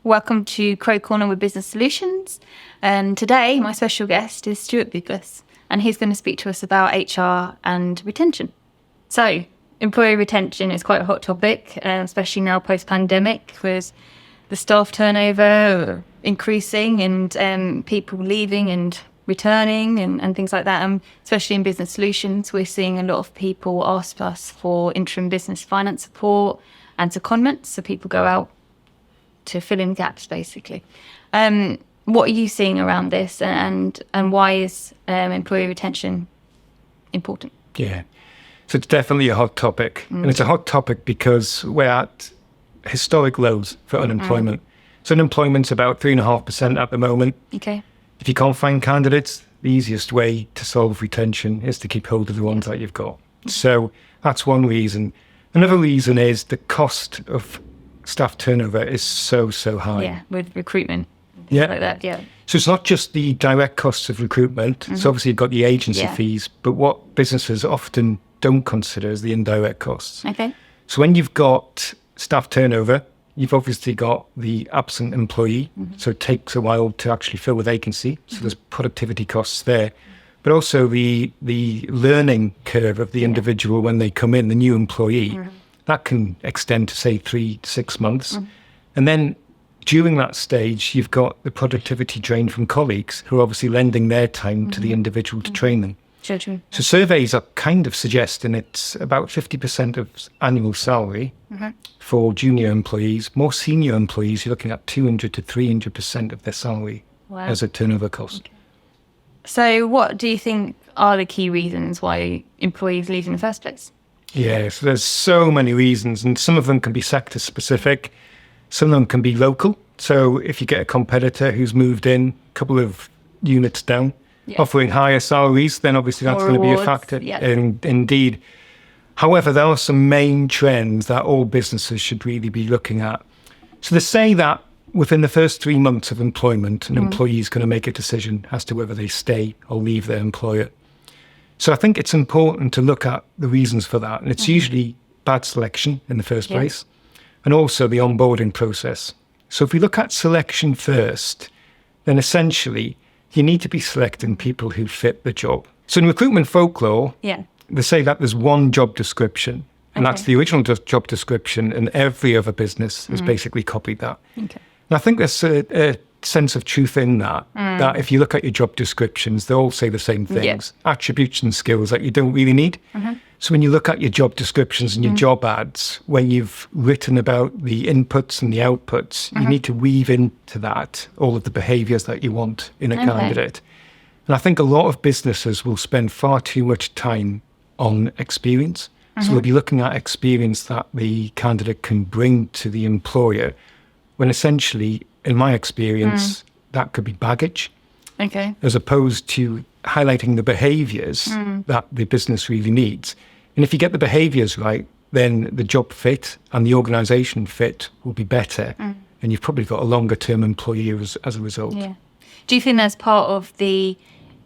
Welcome to Crowe Corner with Business Solutions. And today, my special guest is Stuart Buglass, and he's going to speak to us about HR and retention. So, employee retention is quite a hot topic, especially now post-pandemic, with the staff turnover increasing and people leaving and returning and things like that. And especially in Business Solutions, we're seeing a lot of people ask us for interim business finance support and secondments, so people go out to fill in gaps, basically. What are you seeing around this, and why is employee retention important? Yeah, so it's definitely a hot topic. And it's a hot topic because we're at historic lows for unemployment. So unemployment's about 3.5% at the moment. Okay. If you can't find candidates, the easiest way to solve retention is to keep hold of the ones that you've got. So that's one reason. Another reason is the cost of staff turnover is so high. Yeah, with recruitment. Yeah. Like that, yeah. So it's not just the direct costs of recruitment. So obviously you've got the agency fees, but what businesses often don't consider is the indirect costs. Okay. So when you've got staff turnover, you've obviously got the absent employee. So it takes a while to actually fill the vacancy. So there's productivity costs there. But also the learning curve of the individual when they come in, the new employee, that can extend to, say, 3 to 6 months. And then during that stage, you've got the productivity drain from colleagues who are obviously lending their time to the individual to train them. Sure, true. So surveys are kind of suggesting it's about 50% of annual salary for junior employees. More senior employees, you're looking at 200 to 300% of their salary as a turnover cost. Okay. So what do you think are the key reasons why employees leave in the first place? Yeah, so there's so many reasons, and some of them can be sector specific. Some of them can be local. So if you get a competitor who's moved in a couple of units down, offering higher salaries, then obviously that's going to be a factor. Indeed. However, there are some main trends that all businesses should really be looking at. So they say that within the first 3 months of employment, an employee is going to make a decision as to whether they stay or leave their employer. So I think it's important to look at the reasons for that. And it's usually bad selection in the first place, and also the onboarding process. So if we look at selection first, then essentially you need to be selecting people who fit the job. So in recruitment folklore, they say that there's one job description, and that's the original job description, and every other business has basically copied that. Okay. And I think there's a sense of truth in that, that if you look at your job descriptions, they all say the same things, attributes and skills that you don't really need. So when you look at your job descriptions and your job ads, when you've written about the inputs and the outputs, you need to weave into that all of the behaviours that you want in a candidate. And I think a lot of businesses will spend far too much time on experience. So they'll be looking at experience that the candidate can bring to the employer, when essentially, in my experience, that could be baggage, as opposed to highlighting the behaviours that the business really needs. And if you get the behaviours right, then the job fit and the organisation fit will be better, and you've probably got a longer-term employee as a result. Yeah. Do you think that's part of the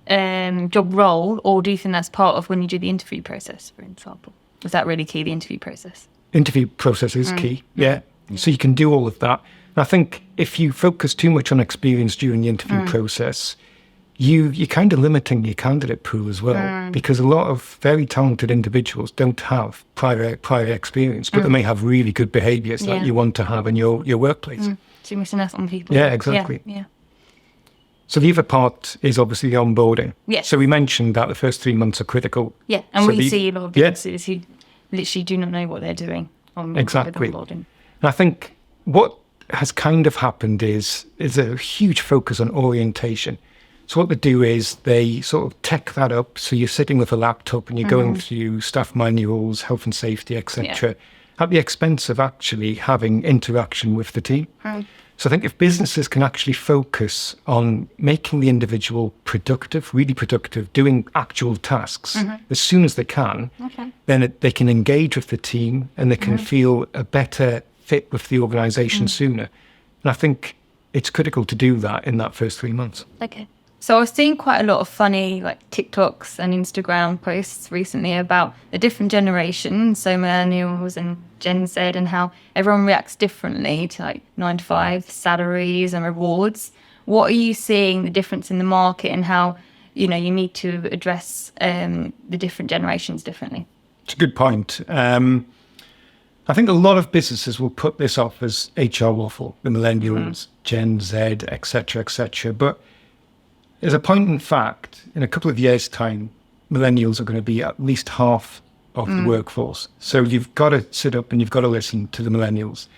job role, or do you think that's part of when you do the interview process, for example? Is that really key, the interview process? Interview process is key, So you can do all of that. I think if you focus too much on experience during the interview process, you're kind of limiting your candidate pool as well, because a lot of very talented individuals don't have prior experience, but they may have really good behaviours that you want to have in your workplace. So you're missing out on people. Yeah, exactly. Yeah. So the other part is obviously the onboarding. Yes. So we mentioned that the first 3 months are critical. Yeah, and we see a lot of businesses who literally do not know what they're doing on onboarding. And I think what has kind of happened is a huge focus on orientation. So what they do is they sort of tech that up. So you're sitting with a laptop and you're going through staff manuals, health and safety, etc., at the expense of actually having interaction with the team. So I think if businesses can actually focus on making the individual productive, really productive, doing actual tasks as soon as they can, then they can engage with the team and they can feel a better fit with the organisation sooner. And I think it's critical to do that in that first 3 months. Okay. So I was seeing quite a lot of funny like TikToks and Instagram posts recently about the different generations, so millennials and Gen Z, and how everyone reacts differently to like 9 to 5 salaries and rewards. What are you seeing the difference in the market, and how you need to address the different generations differently? It's a good point. I think a lot of businesses will put this off as HR waffle, the millennials, Gen Z, etc. But there's a point in fact, in a couple of years' time, millennials are going to be at least half of the workforce. So you've got to sit up and you've got to listen to the millennials.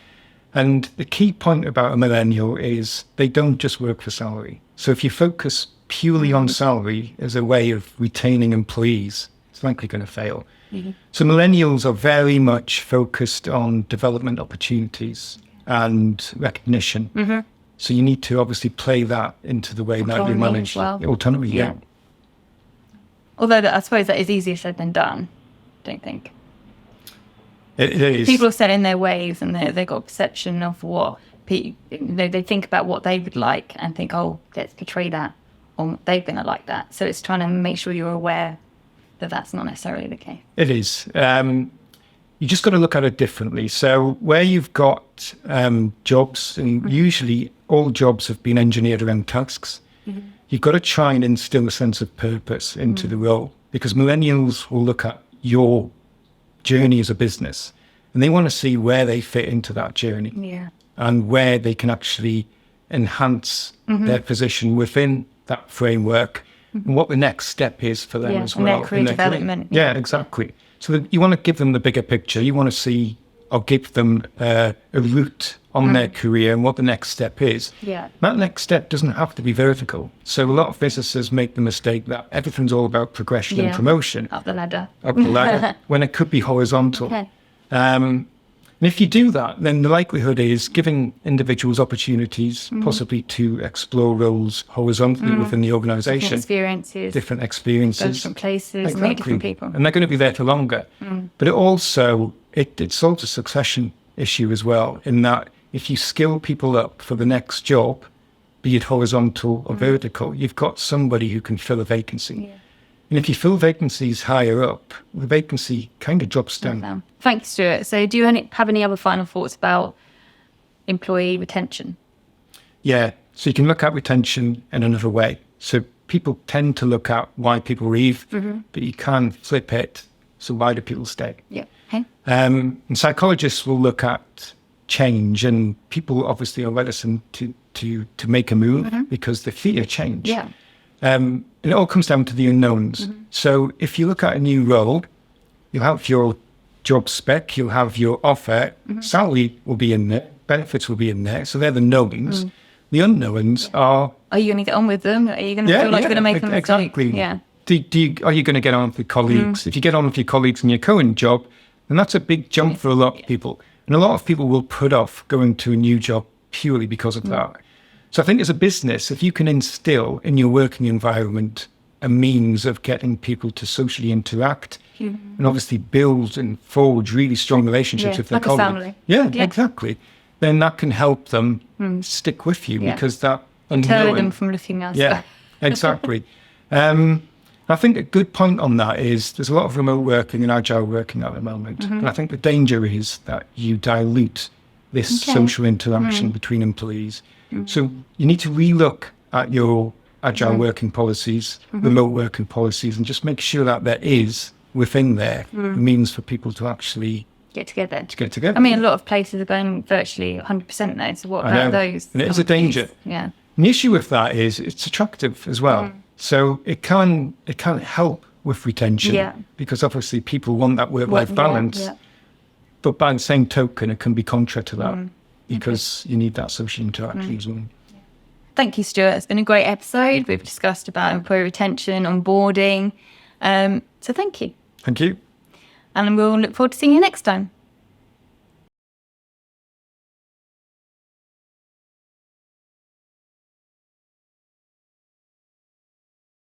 And the key point about a millennial is they don't just work for salary. So if you focus purely on salary as a way of retaining employees, it's likely going to fail. So millennials are very much focused on development opportunities and recognition. So you need to obviously play that into the way that you manage autonomy. Yeah. Although I suppose that is easier said than done, don't think. It is. People are set in their ways, and they've got a perception of what they think about what they would like, and think, oh, let's portray that, or they're going to like that. So it's trying to make sure you're aware that that's not necessarily the case. It is. You just got to look at it differently. So where you've got jobs, and usually all jobs have been engineered around tasks, you've got to try and instill a sense of purpose into the role, because millennials will look at your journey as a business and they want to see where they fit into that journey and where they can actually enhance their position within that framework and what the next step is for them as well. And their career development. Yeah, exactly. So you want to give them the bigger picture. You want to see or give them a route on their career and what the next step is. That next step doesn't have to be vertical. So a lot of businesses make the mistake that everything's all about progression and promotion. Up the ladder. When it could be horizontal. And if you do that, then the likelihood is giving individuals opportunities possibly to explore roles horizontally within the organisation. Different experiences. Go different places, meet different people. And they're going to be there for longer. But it also, it solves a succession issue as well, in that if you skill people up for the next job, be it horizontal or vertical, you've got somebody who can fill a vacancy. And if you fill vacancies higher up, the vacancy kind of drops down. Thanks, Stuart. So do you have any other final thoughts about employee retention? Yeah, so you can look at retention in another way. So people tend to look at why people leave, but you can flip it. So why do people stay? And psychologists will look at change, and people obviously are reticent to make a move because they fear change. And it all comes down to the unknowns. So if you look at a new role, you'll have your job spec, you'll have your offer, salary will be in there, benefits will be in there. So they're the knowns. The unknowns are you going to get on with them? Are you going to feel like you're going to make them? Exactly. Are you going to get on with your colleagues? If you get on with your colleagues in your current job, then that's a big jump for a lot of people. And a lot of people will put off going to a new job purely because of that. So I think as a business, if you can instill in your working environment a means of getting people to socially interact and obviously build and forge really strong relationships with their like colleagues. A family. Exactly. Then that can help them stick with you because that deter them from looking elsewhere. Yeah, exactly. I think a good point on that is there's a lot of remote working and agile working at the moment. And I think the danger is that you dilute this social interaction between employees. So you need to relook at your agile working policies, remote working policies, and just make sure that there is within there a means for people to actually get together. I mean, a lot of places are going virtually 100% now. So what about those? And it is a danger. And the issue with that is it's attractive as well. So it can help with retention because obviously people want that work-life balance. But by the same token, it can be contra to that because you need that social interaction as well. Thank you, Stuart. It's been a great episode. We've discussed about employee retention, onboarding. So thank you. Thank you. And we'll look forward to seeing you next time.